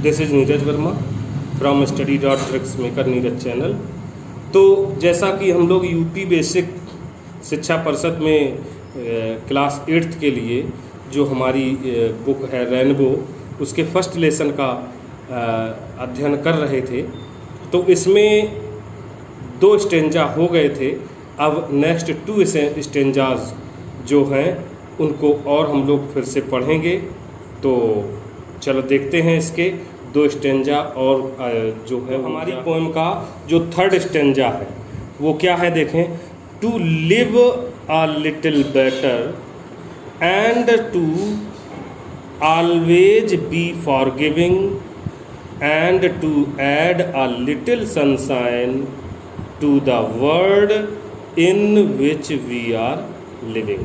This is Neeraj Verma from study.tricksmaker Neeraj channel. तो जैसा कि हम लोग यूपी बेसिक शिक्षा परिषद में क्लास 8th के लिए जो हमारी बुक है रेनबो, उसके फर्स्ट लेसन का अध्ययन कर रहे थे, तो इसमें 2 स्टेंजा हो गए थे। अब नेक्स्ट 2 स्टेंजाज जो हैं उनको और हम लोग फिर से पढ़ेंगे। तो चलो देखते हैं इसके 2 स्टेंजा। और जो है हमारी पोएम का जो 3rd स्टेंजा है वो क्या है, देखें। To live a little better and to always be forgiving and to add a little sunshine to the world in which we are living.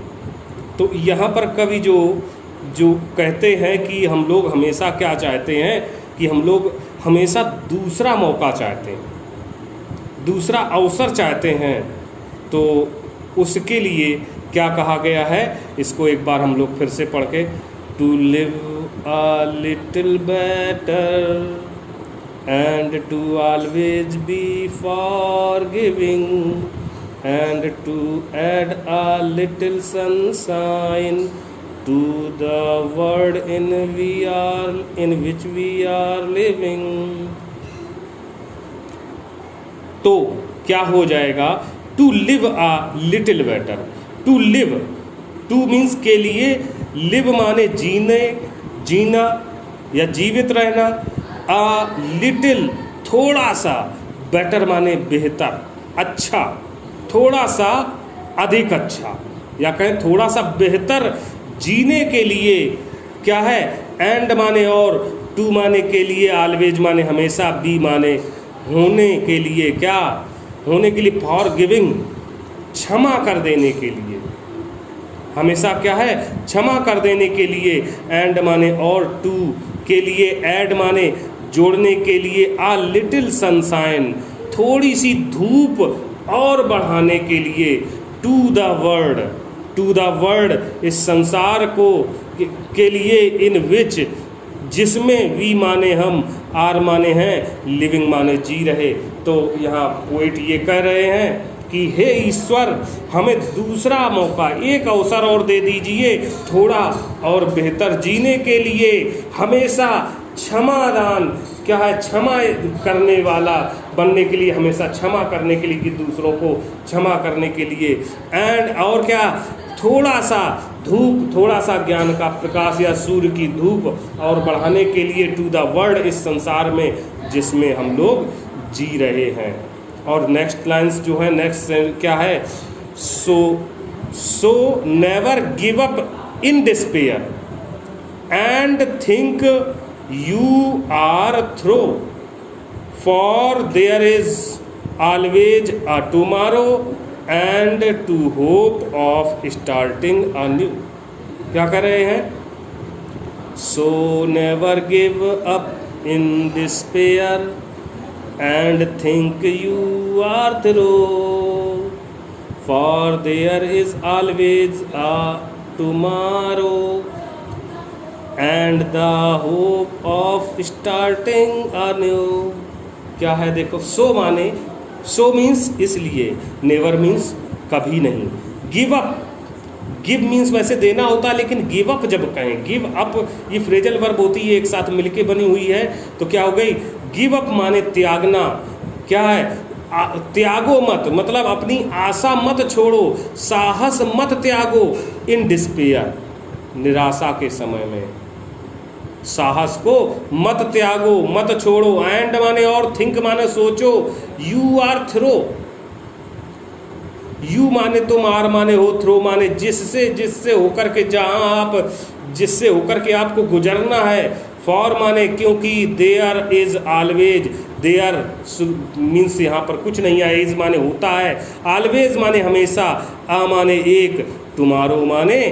तो यहाँ पर कवि जो कहते हैं कि हम लोग हमेशा क्या चाहते हैं कि हम लोग हमेशा दूसरा मौका चाहते हैं, दूसरा अवसर चाहते हैं। तो उसके लिए क्या कहा गया है, इसको एक बार हम लोग फिर से पढ़ के। To live a little better and to always be forgiving and to add a little sunshine to the world in which we are living। तो क्या हो जाएगा, to live a little better. To live, to means के लिए, live माने जीने, जीना या जीवित रहना, अ लिटिल थोड़ा सा, बेटर माने बेहतर, अच्छा, थोड़ा सा अधिक अच्छा, या कहें थोड़ा सा बेहतर जीने के लिए क्या है, एंड माने और, टू माने के लिए, ऑलवेज माने हमेशा, बी माने होने के लिए, क्या होने के लिए, फॉर गिविंग क्षमा कर देने के लिए, हमेशा क्या है क्षमा कर देने के लिए, एंड माने और, टू के लिए, ऐड माने जोड़ने के लिए, आ लिटिल सनशाइन थोड़ी सी धूप और बढ़ाने के लिए, to the world, to the world इस संसार को के लिए, इन विच जिसमें, वी माने हम, आर माने हैं, लिविंग माने जी रहे। तो यहाँ पोइट ये कह रहे हैं कि हे ईश्वर, हमें दूसरा मौका, एक अवसर और दे दीजिए थोड़ा और बेहतर जीने के लिए। हमेशा क्षमादान क्या है, क्षमा करने वाला बनने के लिए, हमेशा क्षमा करने के लिए, कि दूसरों को क्षमा करने के लिए, एंड और क्या, थोड़ा सा धूप, थोड़ा सा ज्ञान का प्रकाश या सूर्य की धूप और बढ़ाने के लिए, टू द वर्ल्ड इस संसार में जिसमें हम लोग जी रहे हैं। और नेक्स्ट लाइन्स जो है, नेक्स्ट क्या है, so never give up in despair and think you are through, for there is always a tomorrow and to hope of starting anew। क्या कर रहे हैं, so never give up in despair and think you are through, for there is always a tomorrow and the hope of starting anew। क्या है देखो, सो माने, so means इसलिए, never means कभी नहीं, गिव अप, गिव मीन्स वैसे देना होता है, लेकिन गिव अप जब कहें, गिव अप ये फ्रेजल वर्ब होती है, एक साथ मिलके बनी हुई है, तो क्या हो गई, गिव अप माने त्यागना, क्या है, त्यागो मत, मतलब अपनी आशा मत छोड़ो, साहस मत त्यागो, इन डिस्पेयर निराशा के समय में, साहस को मत त्यागो, मत छोड़ो, एंड माने और, थिंक माने सोचो, यू आर थ्रो, यू माने तुम, आर माने हो, थ्रो माने जिससे होकर के, जहां आप, जिससे होकर के आपको गुजरना है, फॉर माने क्योंकि, there is always, there means यहाँ पर कुछ नहीं है, इज माने होता है, ऑलवेज माने हमेशा, आ माने एक, टुमारो माने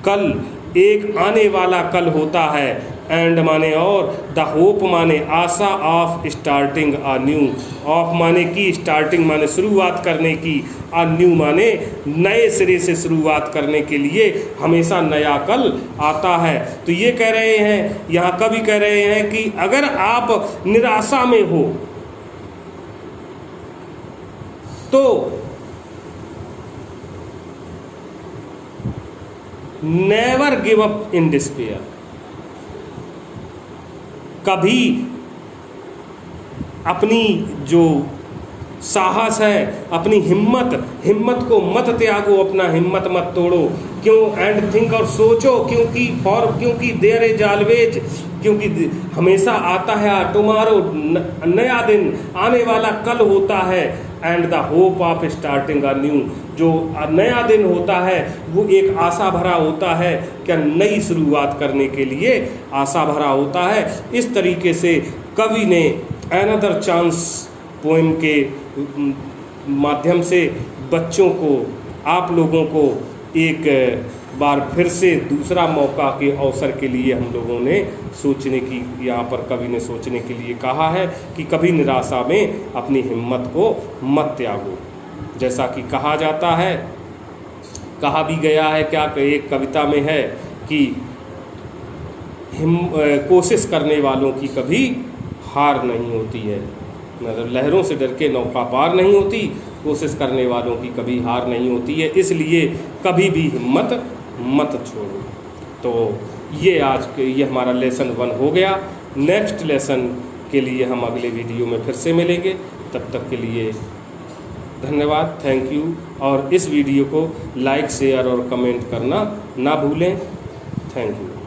कल, एक आने वाला कल होता है, एंड माने और, द होप माने आशा, of starting a new, of माने की, स्टार्टिंग माने शुरुआत करने की, अ न्यू माने नए सिरे से शुरुआत करने के लिए हमेशा नया कल आता है। तो ये कह रहे हैं, यहाँ कवि कह रहे हैं कि अगर आप निराशा में हो तो never give up in despair, कभी अपनी जो साहस है, अपनी हिम्मत को मत त्यागो, अपना हिम्मत मत तोड़ो। क्यों? एंड थिंक, और सोचो, क्योंकि देयर इज ऑलवेज, क्योंकि हमेशा आता है टुमारो, नया दिन, आने वाला कल होता है। And the hope of starting a new, जो नया दिन होता है वो एक आशा भरा होता है, क्या नई शुरुआत करने के लिए आशा भरा होता है। इस तरीके से कवि ने अनदर चांस पोएम के माध्यम से बच्चों को, आप लोगों को एक बार फिर से दूसरा मौका के अवसर के लिए हम लोगों ने सोचने की, यहाँ पर कवि ने सोचने के लिए कहा है कि कभी निराशा में अपनी हिम्मत को मत त्यागो। जैसा कि कहा जाता है, कहा भी गया है, क्या एक कविता में है कि कोशिश करने वालों की कभी हार नहीं होती है, मतलब लहरों से डर के नौका पार नहीं होती, कोशिश करने वालों की कभी हार नहीं होती है, इसलिए कभी भी हिम्मत मत छोड़ो। तो ये आज के ये हमारा लेसन 1 हो गया। नेक्स्ट लेसन के लिए हम अगले वीडियो में फिर से मिलेंगे, तब तक के लिए धन्यवाद, थैंक यू। और इस वीडियो को लाइक, शेयर और कमेंट करना ना भूलें। Thank you.